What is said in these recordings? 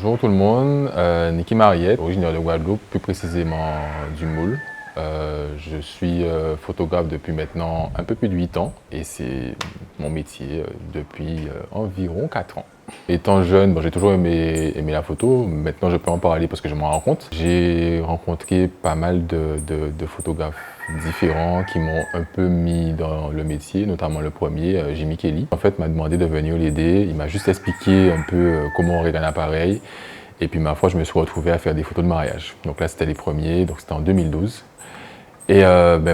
Bonjour tout le monde, Nicky Mariette, originaire de Guadeloupe, plus précisément du Moule. Je suis photographe depuis maintenant un peu plus de 8 ans et c'est mon métier depuis environ 4 ans. Étant jeune, j'ai toujours aimé la photo, maintenant je peux en parler parce que je m'en rends compte. J'ai rencontré pas mal de photographes différents qui m'ont un peu mis dans le métier, notamment le premier, Jimmy Kelly. En fait, m'a demandé de venir l'aider, il m'a juste expliqué un peu comment on règle un appareil. Et puis ma foi, je me suis retrouvé à faire des photos de mariage. Donc là, c'était les premiers, donc c'était en 2012. Et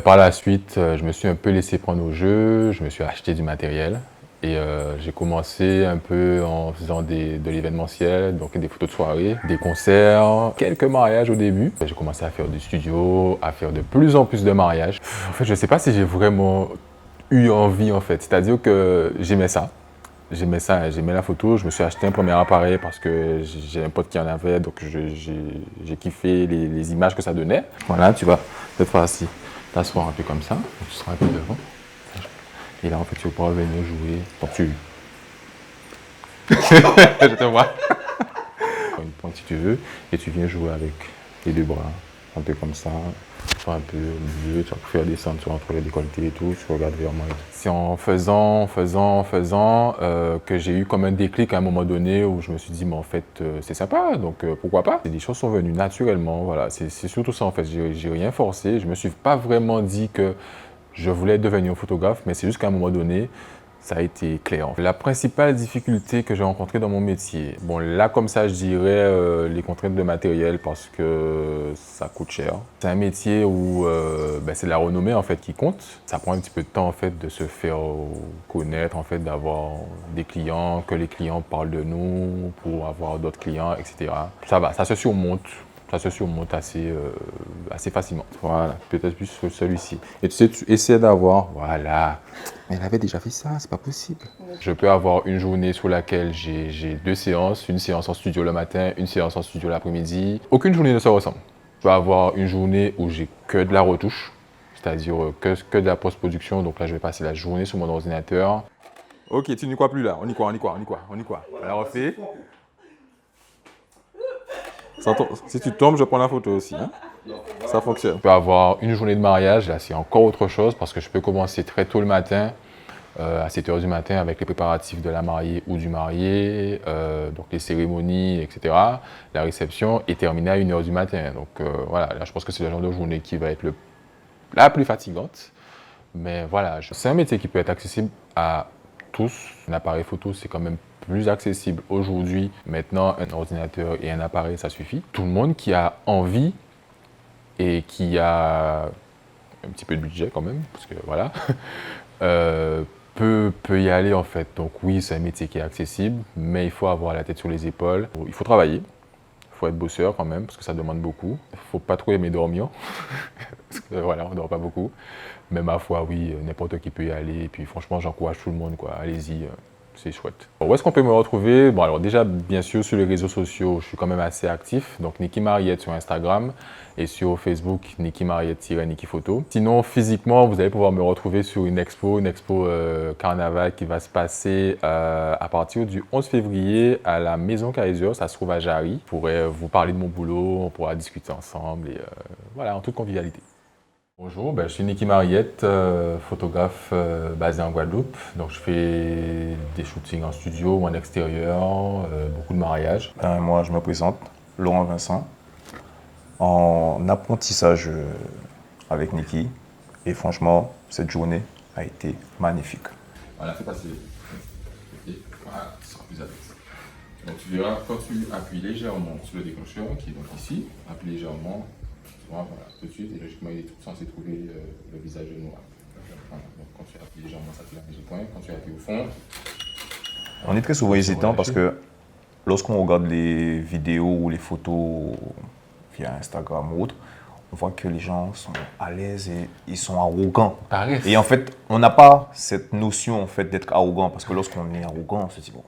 par la suite, je me suis un peu laissé prendre au jeu, je me suis acheté du matériel. Et j'ai commencé un peu en faisant de l'événementiel, donc des photos de soirée, des concerts, quelques mariages au début. J'ai commencé à faire du studio, à faire de plus en plus de mariages. En fait, je ne sais pas si j'ai vraiment eu envie en fait, c'est-à-dire que j'aimais ça. J'aimais ça, j'aimais la photo. Je me suis acheté un premier appareil parce que j'ai un pote qui en avait, donc j'ai kiffé les images que ça donnait. Voilà, tu vas cette fois-ci t'asseoir un peu comme ça, donc tu seras un peu devant. Et là, en fait, tu vas pouvoir venir jouer. Donc tu... Je te vois. Une pointe si tu veux, et tu viens jouer avec les deux bras, un peu comme ça. Un peu au milieu, tu vas faire descendre entre les décolletés et tout, tu regardes vers moi. C'est en faisant que j'ai eu comme un déclic à un moment donné où je me suis dit, mais en fait, c'est sympa, donc pourquoi pas? Les choses sont venues naturellement, voilà, c'est surtout ça en fait, j'ai rien forcé, je me suis pas vraiment dit que je voulais devenir photographe, mais c'est juste qu'à un moment donné, ça a été clair. La principale difficulté que j'ai rencontrée dans mon métier, bon là comme ça je dirais les contraintes de matériel parce que ça coûte cher. C'est un métier où c'est la renommée en fait qui compte. Ça prend un petit peu de temps en fait de se faire connaître, en fait d'avoir des clients, que les clients parlent de nous pour avoir d'autres clients, etc. Ça va, ça se surmonte. Ça se surmonte assez facilement. Voilà, peut-être plus sur celui-ci. Et tu sais, tu essaies d'avoir, voilà. Mais elle avait déjà fait ça, c'est pas possible. Je peux avoir une journée sur laquelle j'ai deux séances, une séance en studio le matin, une séance en studio l'après-midi. Aucune journée ne se ressemble. Je peux avoir une journée où j'ai que de la retouche, c'est-à-dire que de la post-production. Donc là, je vais passer la journée sur mon ordinateur. Ok, tu n'y crois plus là. On y croit. On la refait. Si tu tombes, je prends la photo aussi. Hein? Ça fonctionne. Je peux avoir une journée de mariage, là c'est encore autre chose parce que je peux commencer très tôt le matin, à 7 h du matin avec les préparatifs de la mariée ou du marié, donc les cérémonies, etc. La réception et terminer à 1 h du matin. Donc voilà, là je pense que c'est le genre de journée qui va être la plus fatigante. Mais voilà, c'est un métier qui peut être accessible à tous. Un appareil photo, c'est quand même plus accessible aujourd'hui. Maintenant, un ordinateur et un appareil, ça suffit. Tout le monde qui a envie et qui a un petit peu de budget quand même, parce que voilà, peut y aller en fait. Donc oui, c'est un métier qui est accessible, mais il faut avoir la tête sur les épaules. Il faut travailler, il faut être bosseur quand même, parce que ça demande beaucoup. Il ne faut pas trop aimer dormir, parce que voilà, on ne dort pas beaucoup. Mais ma foi, oui, n'importe qui peut y aller. Et puis franchement, j'encourage tout le monde, quoi. Allez-y, c'est chouette. Où est-ce qu'on peut me retrouver? Bon, alors déjà, bien sûr, sur les réseaux sociaux, je suis quand même assez actif. Donc, Nicky Mariette sur Instagram et sur Facebook, Nicky Mariette-Nicky Photo. Sinon, physiquement, vous allez pouvoir me retrouver sur une expo Carnaval qui va se passer à partir du 11 février à la Maison Kaiser. Ça se trouve à Jarry. Je pourrais vous parler de mon boulot, on pourra discuter ensemble et voilà, en toute convivialité. Bonjour, je suis Nicky Mariette, photographe basé en Guadeloupe. Donc je fais des shootings en studio ou en extérieur, beaucoup de mariages. Moi, je me présente, Laurent Vincent, en apprentissage avec Nicky. Et franchement, cette journée a été magnifique. Voilà, c'est passé. Voilà, tu seras plus à l'aise. Donc tu verras, quand tu appuies légèrement sur le déclencheur, qui est donc ici, appuie légèrement. Voilà, tout de suite, et logiquement, il est censé trouver le visage de noir. Voilà, donc quand tu appuies légèrement, ça fait la mise au point. Quand tu appuies au fond... On est très souvent hésitant parce que lorsqu'on regarde les vidéos ou les photos via Instagram ou autre, on voit que les gens sont à l'aise et ils sont arrogants. Et en fait, on n'a pas cette notion en fait, d'être arrogant parce que lorsqu'on est arrogant, on se dit bon,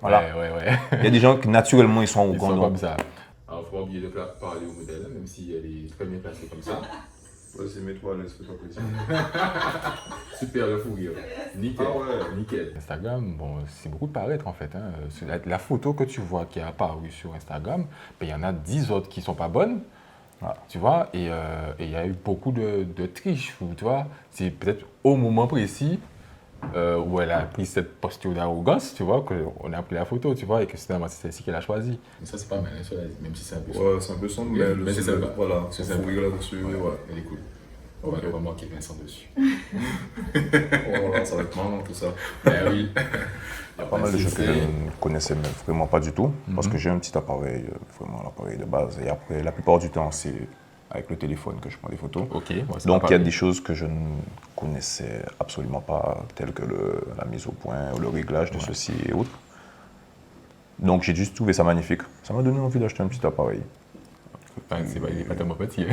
voilà. Ouais. Il y a des gens qui naturellement ils sont arrogants. Ils sont comme ça. Alors, il ne faut pas oublier de parler au modèle, même si elle est très bien placée comme ça. Vas-y, mets-toi à l'aise, fais-toi plaisir. Super, le fou rire. Nickel. Ah ouais. Nickel. Instagram, bon, c'est beaucoup de paraître en fait. Hein. La photo que tu vois qui est apparue sur Instagram, ben, il y en a 10 autres qui ne sont pas bonnes. Voilà. Tu vois, et il y a eu beaucoup de triches, tu vois. C'est peut-être au moment précis où elle a pris cette posture d'arrogance, tu vois, qu'on a pris la photo, tu vois, et que finalement c'est celle-ci qu'elle a choisie. Mais ça, c'est pas mal, hein, cela, même si c'est un peu sombre. Ouais, c'est un peu sombre, mais c'est sympa. Voilà, C'est c'est sympa. fou rire là-dessus. Ouais, elle est cool. On va vraiment manquer Vincent dessus. Voilà, ça va être marrant tout ça. Ben oui. Il y a pas mal de choses que je ne connaissais même vraiment pas du tout, parce que j'ai un petit appareil, vraiment l'appareil de base. Et après, la plupart du temps, c'est avec le téléphone que je prends des photos. Ok. Ouais, Donc il y a des choses que je ne connaissais absolument pas, telles que la mise au point ou le réglage de ceci et autres. Donc j'ai juste trouvé ça magnifique. Ça m'a donné envie d'acheter un petit appareil. Enfin, il n'est pas tellement petit.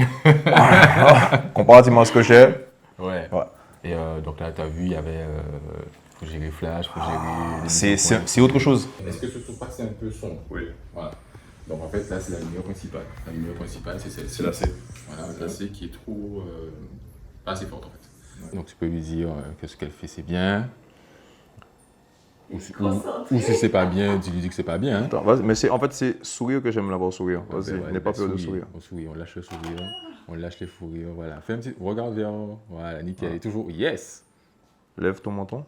Comparativement à ce que j'ai. Ouais. Ouais. Et donc là, tu as vu, il y avait. Faut gérer flash, faut gérer. C'est autre chose. Est-ce que tu trouves pas que c'est un peu sombre? Oui. Voilà. Donc en fait, là, c'est la lumière principale. La lumière principale, c'est celle-ci. C'est la C. Voilà, la C qui est trop. Pas assez forte en fait. Ouais. Donc tu peux lui dire que ce qu'elle fait, c'est bien. Ou si c'est pas bien, tu lui dis que c'est pas bien. Hein. Attends, vas-y, mais en fait, c'est sourire que j'aime l'avoir sourire. Vas-y, Ouais, n'aie pas peur de sourire. On sourit, on lâche le sourire, on lâche les fous rires. Voilà. Fais un petit. Regarde vers. Voilà, nickel. Et toujours. Yes! Lève ton menton.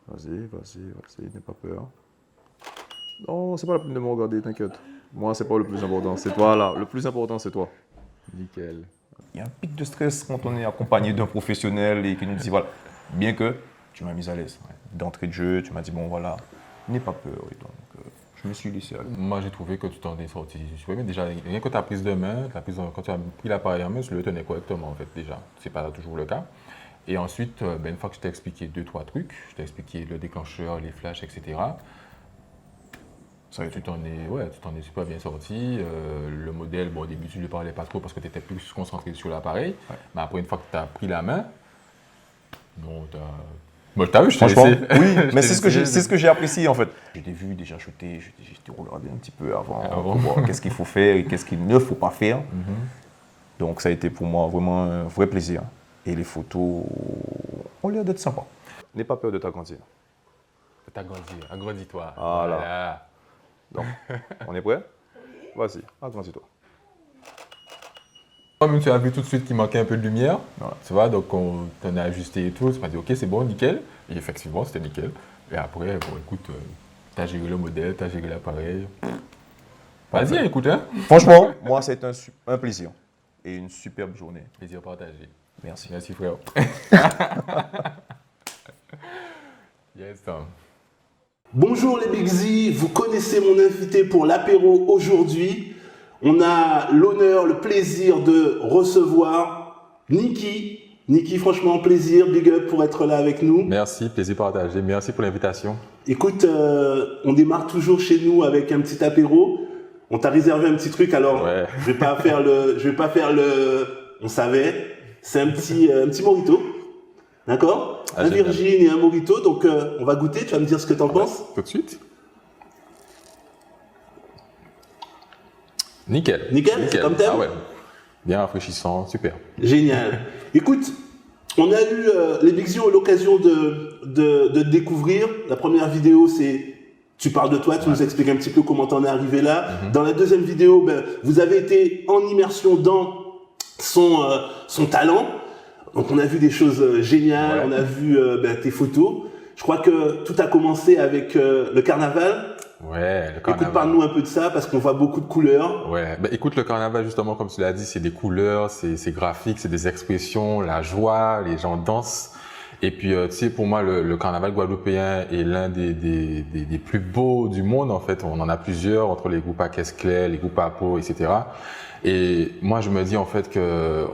Vas-y, n'aie pas peur. Non, c'est pas la peine de me regarder, t'inquiète. Moi, c'est pas le plus important, c'est toi là. Le plus important, c'est toi. Nickel. Il y a un pic de stress quand on est accompagné d'un professionnel et qui nous dit voilà, bien que tu m'as mis à l'aise. Ouais. D'entrée de jeu, tu m'as dit bon voilà, n'aie pas peur. Et donc, je me suis laissé aller. Moi, j'ai trouvé que tu t'en es sorti super bien. Déjà, rien que ta prise de main, quand tu as pris l'appareil en main, tu le tenais correctement en fait déjà. C'est pas toujours le cas. Et ensuite, une fois que je t'ai expliqué 2-3 trucs, je t'ai expliqué le déclencheur, les flashs, etc. Tu t'en es super bien sorti. Le modèle, bon, au début, tu ne lui parlais pas trop parce que tu étais plus concentré sur l'appareil. Ouais. Mais après, une fois que tu as pris la main, non, moi, je t'ai vu, je t'ai laissé. Oui, mais c'est ce que j'ai apprécié en fait. Je t'ai vu déjà shooter, je t'ai regardé un petit peu avant pour voir qu'est-ce qu'il faut faire et qu'est-ce qu'il ne faut pas faire. Donc, ça a été pour moi vraiment un vrai plaisir. Et les photos ont l'air d'être sympas. N'aie pas peur de t'agrandir. De t'agrandir, agrandis-toi. Voilà. Donc, on est prêt? Vas-y, agrandis-toi. Comme tu as vu tout de suite qu'il manquait un peu de lumière, tu vois, donc on t'en a ajusté et tout, tu m'as dit ok, c'est bon, nickel. Et effectivement, c'était nickel. Et après, bon, écoute, tu as géré le modèle, tu as géré l'appareil. Vas-y, écoute, hein. Franchement, moi, c'est un plaisir et une superbe journée. Plaisir partagé. Merci. Merci, frère. Yes, Tom. Bonjour les Big Z, vous connaissez mon invité pour l'apéro aujourd'hui. On a l'honneur, le plaisir de recevoir Niki. Niki, franchement, plaisir, big up pour être là avec nous. Merci, plaisir partagé. Merci pour l'invitation. Écoute, on démarre toujours chez nous avec un petit apéro. On t'a réservé un petit truc, alors je vais pas faire le. On savait. C'est un petit mojito. D'accord? Un virgin et un mojito. Donc, on va goûter. Tu vas me dire ce que tu en penses? Tout de suite. Nickel. Nickel, comme t'aimes? Ah ouais. Bien rafraîchissant, super. Génial. Écoute, on a eu, les Big Z ont eu l'occasion de te découvrir. La première vidéo, c'est, tu parles de toi, tu nous expliques un petit peu comment t'en es arrivé là. Dans la deuxième vidéo, vous avez été en immersion dans son talent. Donc on a vu des choses géniales, on a vu tes photos. Je crois que tout a commencé avec le carnaval. Ouais, le carnaval. Écoute, parle-nous un peu de ça parce qu'on voit beaucoup de couleurs. Ouais, écoute, le carnaval, justement, comme tu l'as dit, c'est des couleurs, c'est graphique, c'est des expressions, la joie, les gens dansent. Et puis, tu sais, pour moi, le carnaval guadeloupéen est l'un des plus beaux du monde, en fait. On en a plusieurs, entre les groupes à caisse claire, les groupes à peau, etc. Et moi, je me dis, en fait, que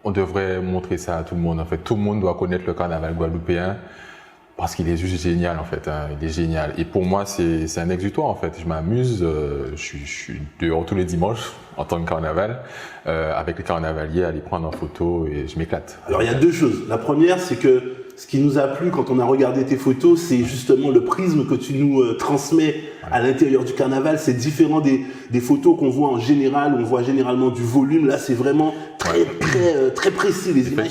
on devrait montrer ça à tout le monde, en fait. Tout le monde doit connaître le carnaval guadeloupéen. Parce qu'il est juste génial en fait, hein. Il est génial. Et pour moi, c'est un exutoire en fait. Je m'amuse, je suis dehors tous les dimanches en tant que carnaval, avec les carnavaliers, à les prendre en photo et je m'éclate. Alors il y a deux choses. La première, c'est que ce qui nous a plu quand on a regardé tes photos, c'est justement le prisme que tu nous transmets à l'intérieur du carnaval. C'est différent des photos qu'on voit en général. On voit généralement du volume. Là, c'est vraiment très précis. Les images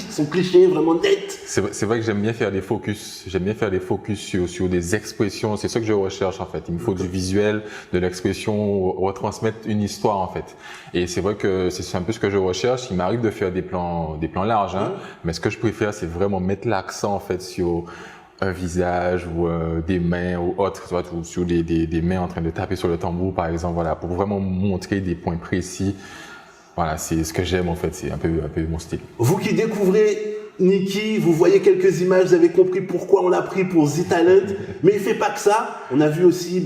sont clichés, vraiment nettes. C'est vrai que j'aime bien faire des focus. J'aime bien faire des focus sur des expressions. C'est ça que je recherche en fait. Il me faut du visuel, de l'expression, retransmettre une histoire en fait. Et c'est vrai que c'est un peu ce que je recherche. Il m'arrive de faire des plans larges, hein, mais ce que je préfère, c'est vraiment mettre l'accent en fait sur un visage ou des mains ou autre, soit ou sur des mains en train de taper sur le tambour par exemple, voilà, pour vraiment montrer des points précis. Voilà, c'est ce que j'aime en fait, c'est un peu mon style. Vous qui découvrez Niki, vous voyez quelques images, vous avez compris pourquoi on l'a pris pour The Talent, mais il fait pas que ça. On a vu aussi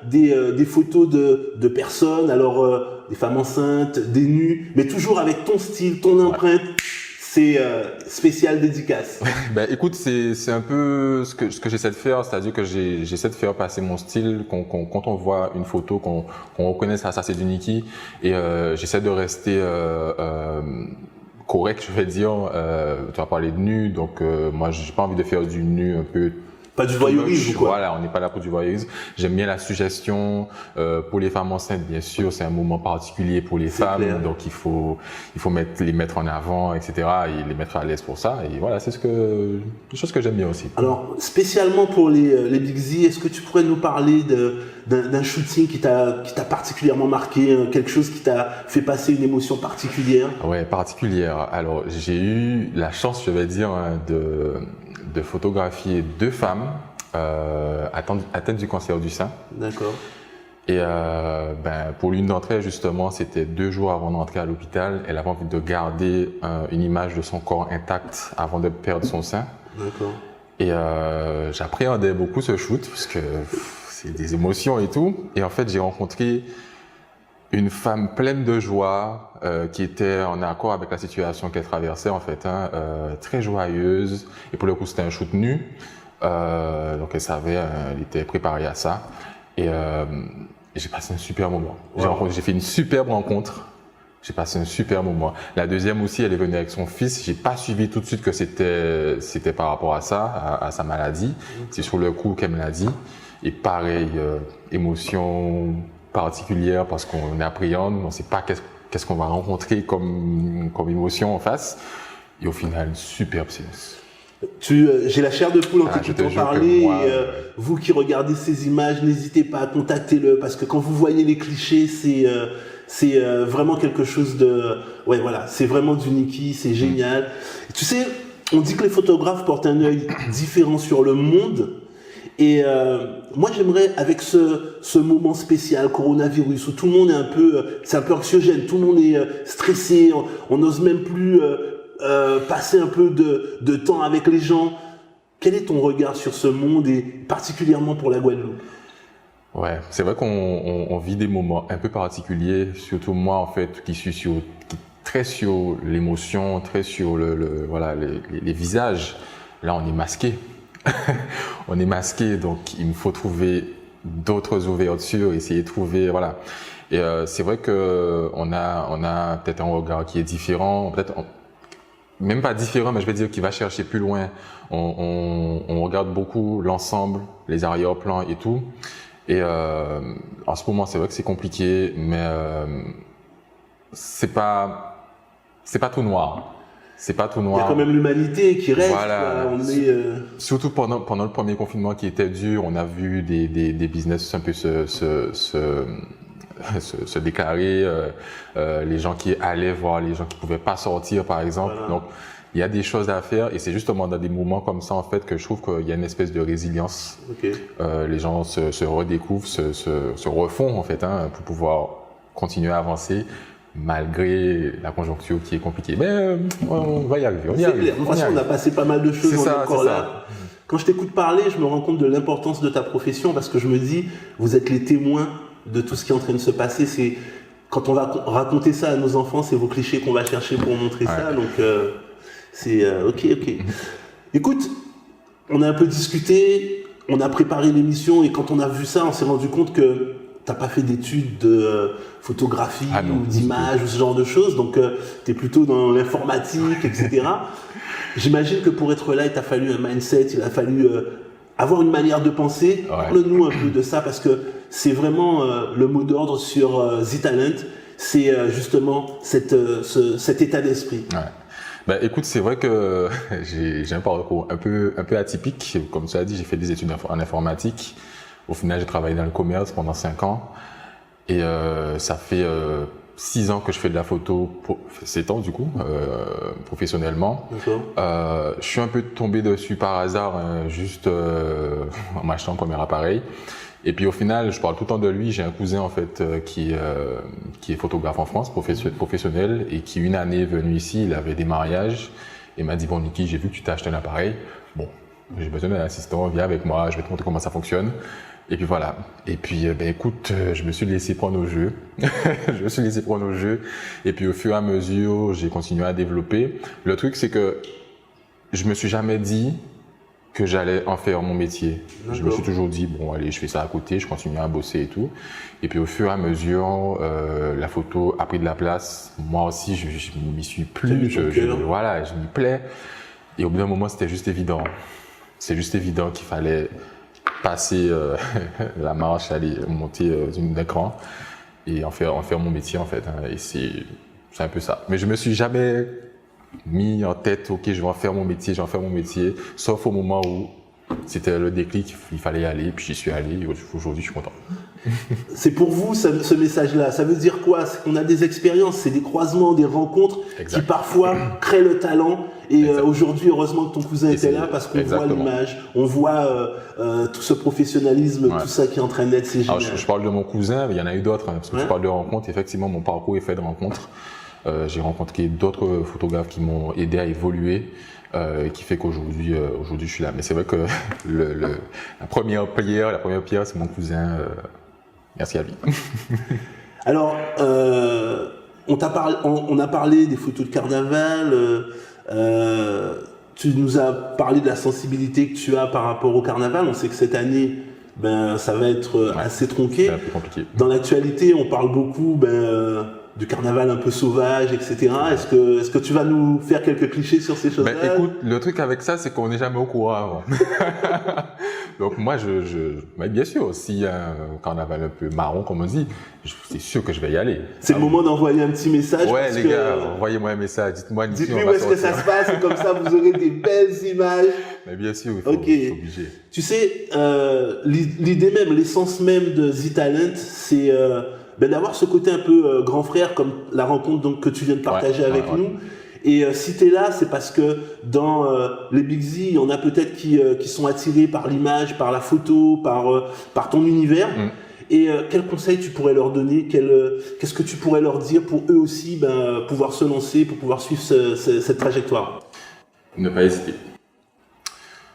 des photos de personnes, alors des femmes enceintes, des nus, mais toujours avec ton style, ton empreinte. C'est spécial dédicace. Écoute, c'est un peu ce que j'essaie de faire, c'est-à-dire que j'essaie de faire passer mon style, quand on voit une photo, qu'on reconnaisse ça c'est du Niki, et j'essaie de rester correct, je vais dire. Tu vas parler de nu, donc moi j'ai pas envie de faire du nu un peu. Pas du voyeurisme, quoi. Voilà, on n'est pas là pour du voyeurisme. J'aime bien la suggestion pour les femmes enceintes, bien sûr. C'est un moment particulier pour les femmes, clair. Donc il faut les mettre en avant, etc. Et les mettre à l'aise pour ça. Et voilà, c'est des choses que j'aime bien aussi. Alors, spécialement pour les Big Z, est-ce que tu pourrais nous parler d'un shooting qui t'a particulièrement marqué, quelque chose qui t'a fait passer une émotion particulière? Ouais, particulière. Alors, j'ai eu la chance, je vais dire, de photographier 2 femmes atteintes du cancer du sein. D'accord. Et pour l'une d'entre elles, justement, c'était 2 jours avant d'entrer à l'hôpital. Elle avait envie de garder une image de son corps intact avant de perdre son sein. D'accord. Et j'appréhendais beaucoup ce shoot parce que c'est des émotions et tout. Et en fait, j'ai rencontré une femme pleine de joie qui était en accord avec la situation qu'elle traversait en fait, hein, très joyeuse. Et pour le coup, c'était un shoot nu, donc elle savait, elle était préparée à ça. Et j'ai passé un super moment. Wow. J'ai fait une superbe rencontre. J'ai passé un super moment. La deuxième aussi, elle est venue avec son fils. J'ai pas suivi tout de suite que c'était par rapport à ça, à sa maladie. C'est sur le coup qu'elle me l'a dit. Et pareil, émotion particulière parce qu'on appréhende, on ne sait pas qu'est-ce qu'on va rencontrer comme émotion en face. Et au final, superbe séance. J'ai la chair de poule en t'écoutant parler. Moi, vous qui regardez ces images, n'hésitez pas à contacter-le parce que quand vous voyez les clichés, c'est vraiment quelque chose de... Ouais, voilà, c'est vraiment du Niki, c'est génial. Tu sais, on dit que les photographes portent un œil différent sur le monde. Et moi, j'aimerais, avec ce moment spécial, coronavirus, où tout le monde est c'est un peu anxiogène, tout le monde est stressé, on n'ose même plus passer un peu de temps avec les gens. Quel est ton regard sur ce monde et particulièrement pour la Guadeloupe? Ouais, c'est vrai qu'on vit des moments un peu particuliers, surtout moi en fait, qui suis très sur l'émotion, très sur les visages. Là, on est masqué. On est masqué, donc il me faut trouver d'autres ouvertures, essayer de trouver, voilà. Et c'est vrai que on a peut-être un regard qui est différent, même pas différent, mais je vais dire qu'il va chercher plus loin. On regarde beaucoup l'ensemble, les arrière-plans et tout. Et en ce moment, c'est vrai que c'est compliqué, mais c'est pas tout noir. C'est pas tout noir. Il y a quand même l'humanité qui reste. Voilà. Surtout pendant le premier confinement qui était dur, on a vu des business un peu se déclarer, les gens qui allaient voir les gens qui pouvaient pas sortir, par exemple. Voilà. Donc, il y a des choses à faire et c'est justement dans des moments comme ça, en fait, que je trouve qu'il y a une espèce de résilience. Okay. Les gens se redécouvrent, se refont, en fait, hein, pour pouvoir continuer à avancer. Malgré la conjoncture qui est compliquée. Mais on va y arriver. C'est clair. De toute façon, on a passé pas mal de choses, on est encore là. Quand je t'écoute parler, je me rends compte de l'importance de ta profession parce que je me dis, vous êtes les témoins de tout ce qui est en train de se passer. C'est quand on va raconter ça à nos enfants, c'est vos clichés qu'on va chercher pour montrer ça. Donc, c'est ok. Écoute, on a un peu discuté, on a préparé l'émission et quand on a vu ça, on s'est rendu compte que t'as pas fait d'études de photographie ou d'image ou ce genre de choses, donc tu es plutôt dans l'informatique, etc. J'imagine que pour être là, il t'a fallu un mindset, il a fallu avoir une manière de penser. Parle-nous un peu de ça, parce que c'est vraiment le mot d'ordre sur Z-Talent, c'est justement cet état d'esprit. Ouais. Ben, écoute, c'est vrai que j'ai un parcours un peu atypique. Comme tu as dit, j'ai fait des études en informatique. Au final, j'ai travaillé dans le commerce pendant 5 ans. Et ça fait 6 ans que je fais de la photo, 7 ans du coup, professionnellement. Je suis un peu tombé dessus par hasard, juste en m'achetant un premier appareil. Et puis au final, je parle tout le temps de lui. J'ai un cousin en fait qui est photographe en France, professionnel, et qui une année est venu ici. Il avait des mariages et m'a dit bon Niki, j'ai vu que tu t'as acheté un appareil. Bon, j'ai besoin d'un assistant, viens avec moi, je vais te montrer comment ça fonctionne. Et puis voilà. Et puis ben écoute, je me suis laissé prendre au jeu. Et puis au fur et à mesure, j'ai continué à développer. Le truc c'est que je me suis jamais dit que j'allais en faire mon métier. Je me suis toujours dit, bon allez, je fais ça à côté, je continue à bosser et tout. Et puis au fur et à mesure, la photo a pris de la place. Moi aussi, je m'y suis plu, je m'y plais. Et au bout d'un moment, c'était juste évident. C'est juste évident qu'il fallait passer la marche, aller monter d'un cran et en faire mon métier en fait. Et c'est un peu ça. Mais je me suis jamais mis en tête, ok, je vais en faire mon métier, sauf au moment où c'était le déclic, il fallait y aller, puis j'y suis allé, et aujourd'hui je suis content. C'est pour vous ce message-là, ça veut dire quoi? C'est qu'on a des expériences, c'est des croisements, des rencontres qui parfois créent le talent, et aujourd'hui heureusement que ton cousin était là, parce qu'on voit l'image, on voit tout ce professionnalisme, tout ça qui est en train d'être, c'est génial. Alors, je parle de mon cousin, mais il y en a eu d'autres, parce que je parle de rencontres, effectivement mon parcours est fait de rencontres. J'ai rencontré d'autres photographes qui m'ont aidé à évoluer, qui fait qu'aujourd'hui je suis là. Mais c'est vrai que la première pierre, c'est mon cousin. Merci à lui. Alors, on a parlé des photos de carnaval. Tu nous as parlé de la sensibilité que tu as par rapport au carnaval. On sait que cette année, ça va être assez tronqué. C'est un peu compliqué. Dans l'actualité, on parle beaucoup du carnaval un peu sauvage, etc. Est-ce que tu vas nous faire quelques clichés sur ces choses-là? Écoute, le truc avec ça, c'est qu'on n'est jamais au courant avant. Donc moi, mais bien sûr, s'il y a un carnaval un peu marron, comme on dit, c'est sûr que je vais y aller. C'est le moment d'envoyer un petit message. Ouais, les gars, envoyez-moi un message. Dites-moi où est-ce que ça se passe, et comme ça, vous aurez des belles images. Mais bien sûr, il faut obligé. Tu sais, l'idée même, l'essence même de Z-Talent, c'est d'avoir ce côté un peu grand frère, comme la rencontre donc, que tu viens de partager avec nous. Et si tu es là, c'est parce que dans les Big Z, il y en a peut-être qui sont attirés par l'image, par la photo, par ton univers. Et quel conseil tu pourrais leur donner? Qu'est-ce que tu pourrais leur dire pour eux aussi pouvoir se lancer, pour pouvoir suivre cette trajectoire? Ne pas hésiter.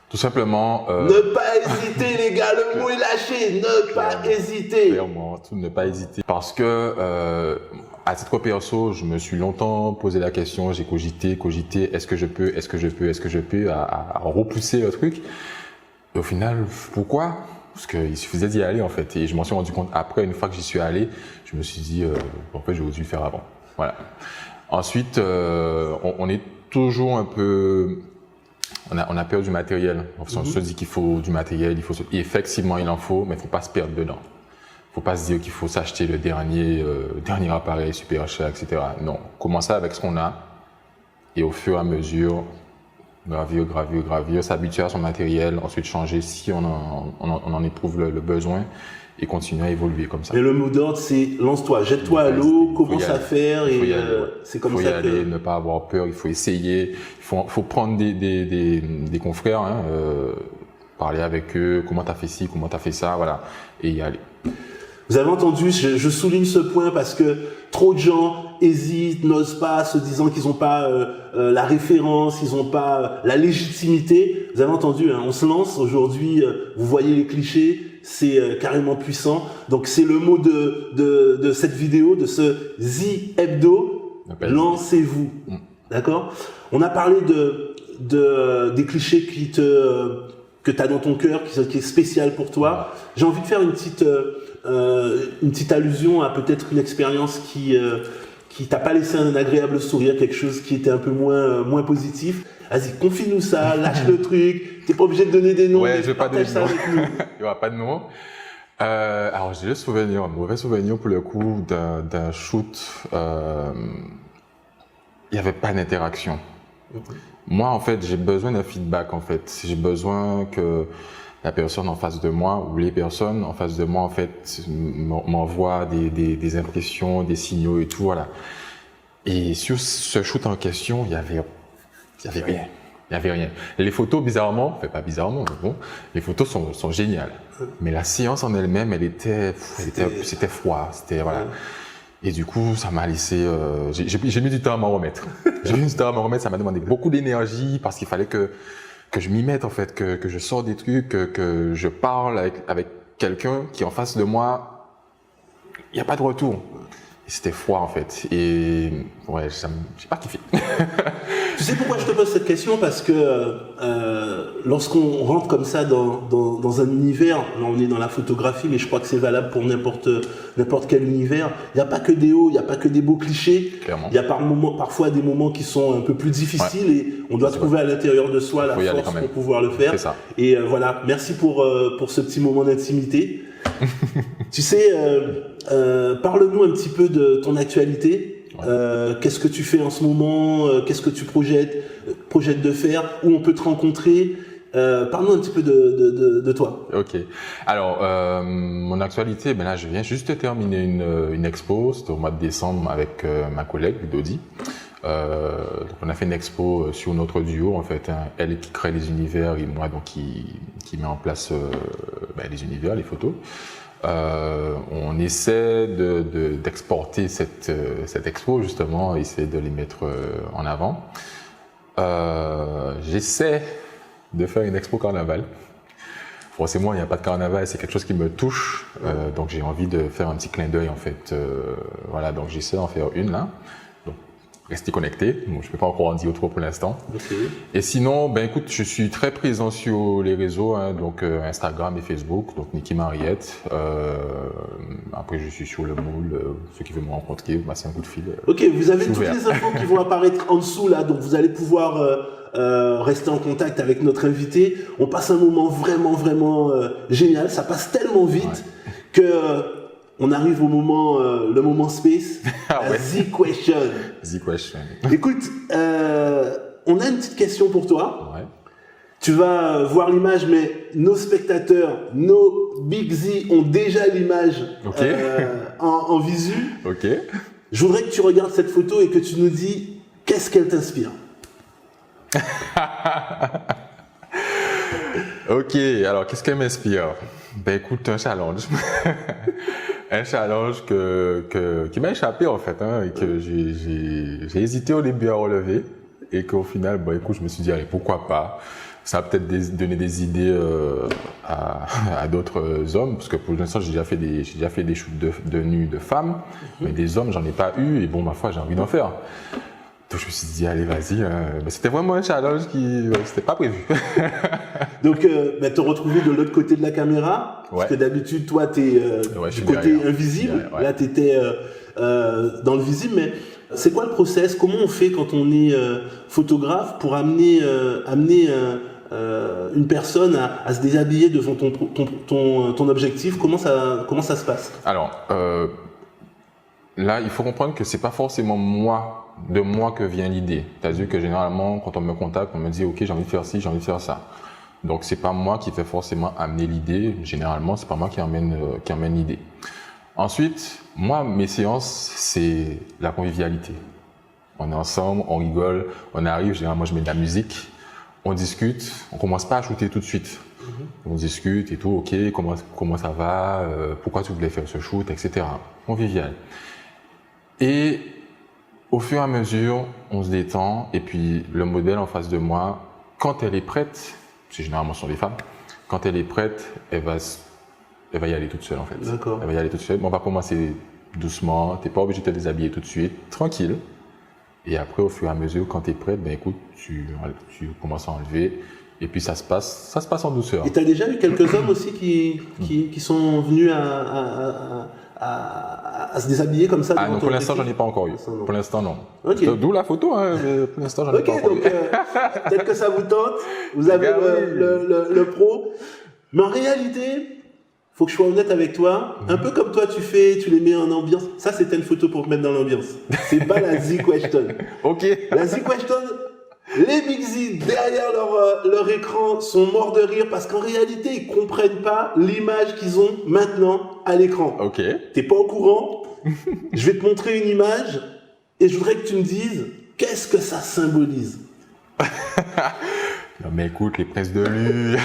Tout simplement. Ne pas hésiter, les gars, le mot est lâché. Ne pas hésiter. Clairement, ne pas hésiter. Parce que, à titre perso, je me suis longtemps posé la question, j'ai cogité. Est-ce que je peux, à repousser le truc. Et au final, pourquoi? Parce qu'il suffisait d'y aller en fait. Et je m'en suis rendu compte après, une fois que j'y suis allé, je me suis dit, en fait, j'aurais dû le faire avant. Voilà. Ensuite, on est toujours un peu. On a peur du matériel. On se dit qu'il faut du matériel, et effectivement il en faut, mais il ne faut pas se perdre dedans. Il ne faut pas se dire qu'il faut s'acheter le dernier appareil super cher, etc. Non, commencer avec ce qu'on a et au fur et à mesure, gravir, s'habituer à son matériel, ensuite changer si on en éprouve le besoin et continuer à évoluer comme ça. Et le mot d'ordre, c'est lance-toi, jette-toi à l'eau, commence à faire, et c'est comme ça que... Il faut y aller, ne pas avoir peur, il faut essayer, il faut prendre des confrères, parler avec eux, comment t'as fait ci, comment t'as fait ça, voilà, et y aller. Vous avez entendu, je souligne ce point parce que trop de gens hésitent, n'osent pas, se disant qu'ils n'ont pas la référence, ils n'ont pas la légitimité. Vous avez entendu, on se lance aujourd'hui, vous voyez les clichés, c'est carrément puissant. Donc c'est le mot de cette vidéo, de ce Z Hebdo, lancez-vous. D'accord? On a parlé des clichés que tu as dans ton cœur, qui est spécial pour toi. J'ai envie de faire une une petite allusion à peut-être une expérience qui t'a pas laissé un agréable sourire, quelque chose qui était un peu moins positif. Vas-y, confie-nous ça, lâche le truc. T'es pas obligé de donner des noms. Ouais, je vais pas donner de ça nom. avec nous. Il n'y aura pas de nom. Alors, j'ai le souvenir, un mauvais souvenir pour le coup, d'un shoot. Il n'y avait pas d'interaction. Moi, en fait, j'ai besoin d'un feedback, en fait. J'ai besoin que la personne en face de moi ou les personnes en face de moi, en fait, m'envoient des impressions, des signaux et tout, voilà. Et sur ce shoot en question, il y avait rien. Il n'y avait rien. Les photos, bizarrement, enfin pas bizarrement, mais bon, les photos sont géniales. Mais la séance en elle-même, c'était froid, c'était, voilà. Et du coup, ça m'a laissé, j'ai mis du temps à m'en remettre. J'ai mis du temps à m'en remettre, ça m'a demandé beaucoup d'énergie parce qu'il fallait que je m'y mette, en fait, que je sorte des trucs, que je parle avec quelqu'un qui est en face de moi. Il n'y a pas de retour. Et c'était froid, en fait. Et ouais, j'ai pas kiffé. Tu sais pourquoi je te pose cette question? Parce que lorsqu'on rentre comme ça dans un univers, là on est dans la photographie, mais je crois que c'est valable pour n'importe quel univers, il n'y a pas que des hauts, il n'y a pas que des beaux clichés. Clairement. Il y a parfois des moments qui sont un peu plus difficiles et on doit trouver à l'intérieur de soi la force pour pouvoir le faire. C'est ça. Et voilà, merci pour ce petit moment d'intimité. Tu sais, parle-nous un petit peu de ton actualité. Qu'est-ce que tu fais en ce moment? Qu'est-ce que tu projettes de faire? Où on peut te rencontrer? Parle-nous un petit peu de toi. Ok. Alors, mon actualité, ben là, je viens juste de terminer une expo. C'était au mois de décembre avec ma collègue Dodi. Donc on a fait une expo sur notre duo, en fait, hein, elle qui crée les univers et moi donc qui met en place les univers, les photos. On essaie d'exporter cette expo justement, essayer de les mettre en avant. J'essaie de faire une expo carnaval. Forcément, il n'y a pas de carnaval, c'est quelque chose qui me touche, donc j'ai envie de faire un petit clin d'œil en fait. Voilà, donc j'essaie d'en faire une là. Restez connectés, bon, je ne peux pas encore en dire trop pour l'instant. Okay. Et sinon, ben écoute, je suis très présent sur les réseaux, hein, donc Instagram et Facebook, donc Nicky Mariette. Après, je suis sur le moule, ceux qui veulent me rencontrer, bah, c'est un coup de fil. Ok, vous avez toutes les infos qui vont apparaître en dessous là, donc vous allez pouvoir rester en contact avec notre invité. On passe un moment vraiment génial, ça passe tellement vite que... on arrive au moment, le moment space, The Question. The Question. Écoute, on a une petite question pour toi. Ouais. Tu vas voir l'image, mais nos spectateurs, nos Big Z ont déjà l'image en visu. Ok. Je voudrais que tu regardes cette photo et que tu nous dis qu'est-ce qu'elle t'inspire. Ok, alors qu'est-ce qu'elle m'inspire? Ben écoute, un challenge. Un challenge qui m'a échappé en fait, hein, et que j'ai hésité au début à relever et qu'au final, bon écoute, je me suis dit allez, pourquoi pas. Ça va peut-être donner des idées à d'autres hommes, parce que pour l'instant j'ai déjà fait des shoots de nus de femmes, mais des hommes j'en ai pas eu et bon ma foi j'ai envie d'en faire. Donc je me suis dit allez vas-y, mais c'était vraiment un challenge c'était pas prévu. Donc te retrouver de l'autre côté de la caméra, parce que d'habitude toi t'es du côté derrière, invisible, là t'étais dans le visible, mais c'est quoi le process? Comment on fait quand on est photographe pour amener une personne à se déshabiller devant ton objectif? Comment ça se passe? Alors là il faut comprendre que c'est pas forcément de moi que vient l'idée. C'est-à-dire que généralement, quand on me contacte, on me dit « Ok, j'ai envie de faire ci, j'ai envie de faire ça ». Donc, c'est pas moi qui vais forcément amener l'idée. Généralement, c'est pas moi qui emmène l'idée. Ensuite, moi, mes séances, c'est la convivialité. On est ensemble, on rigole, on arrive, généralement, je mets de la musique, on discute, on commence pas à shooter tout de suite. On discute et tout, ok, comment ça va, pourquoi tu voulais faire ce shoot, etc. Convivial. Et au fur et à mesure, on se détend et puis le modèle en face de moi, quand elle est prête, c'est généralement ce sont des femmes, quand elle est prête, elle va y aller toute seule en fait. D'accord. Elle va y aller toute seule. On va commencer doucement, tu n'es pas obligé de te déshabiller tout de suite, tranquille. Et après, au fur et à mesure, quand tu es prête, ben écoute, tu commences à enlever Et puis ça se passe en douceur. Et tu as déjà eu quelques hommes aussi qui sont venus à se déshabiller comme ça? Ah non, pour l'instant, j'en ai pas encore eu. Non. Pour l'instant, non. Ok. D'où la photo, hein, mais pour l'instant, j'en ai pas encore Ok, donc eu. peut-être que ça vous tente, vous avez le pro. Mais en réalité, faut que je sois honnête avec toi, un peu comme toi tu les mets en ambiance. Ça, c'était une photo pour te mettre dans l'ambiance. C'est pas la Z-Question. Ok. La Z-Question, les Big Z, derrière leur écran, sont morts de rire parce qu'en réalité, ils comprennent pas l'image qu'ils ont maintenant à l'écran. Ok. T'es pas au courant? Je vais te montrer une image et je voudrais que tu me dises qu'est-ce que ça symbolise. Non mais écoute, les presses de Lu.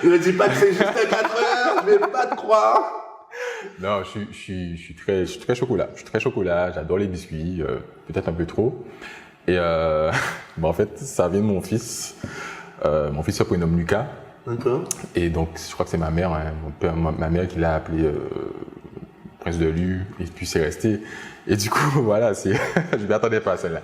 Ne dis pas que c'est juste à 4 heures, mais pas te croire. Non, je suis très chocolat. Je suis très chocolat, j'adore les biscuits, peut-être un peu trop. Et bon, en fait, ça vient de mon fils. Mon fils se prénomme Lucas. D'accord. Et donc, je crois que c'est ma mère, hein, ma mère qui l'a appelé Prince de Lu, et puis c'est resté. Et du coup, voilà, je ne m'y attendais pas celle-là.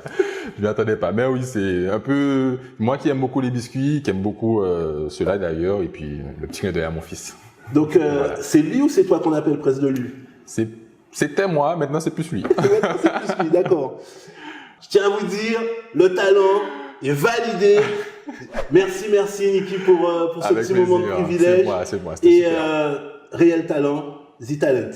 Je m'y attendais pas. Mais oui, c'est un peu moi qui aime beaucoup les biscuits, qui aime beaucoup ceux-là d'ailleurs, et puis le petit clin d'œil à mon fils. Donc, voilà. C'est lui ou c'est toi qu'on appelle Prince de Lu? C'était moi, maintenant c'est plus lui. C'est plus lui, d'accord. Je tiens à vous dire, le talent est validé. Merci Niki pour ce Avec petit plaisir. moment de privilège. C'est moi, c'était Et super. réel talent, The Talent.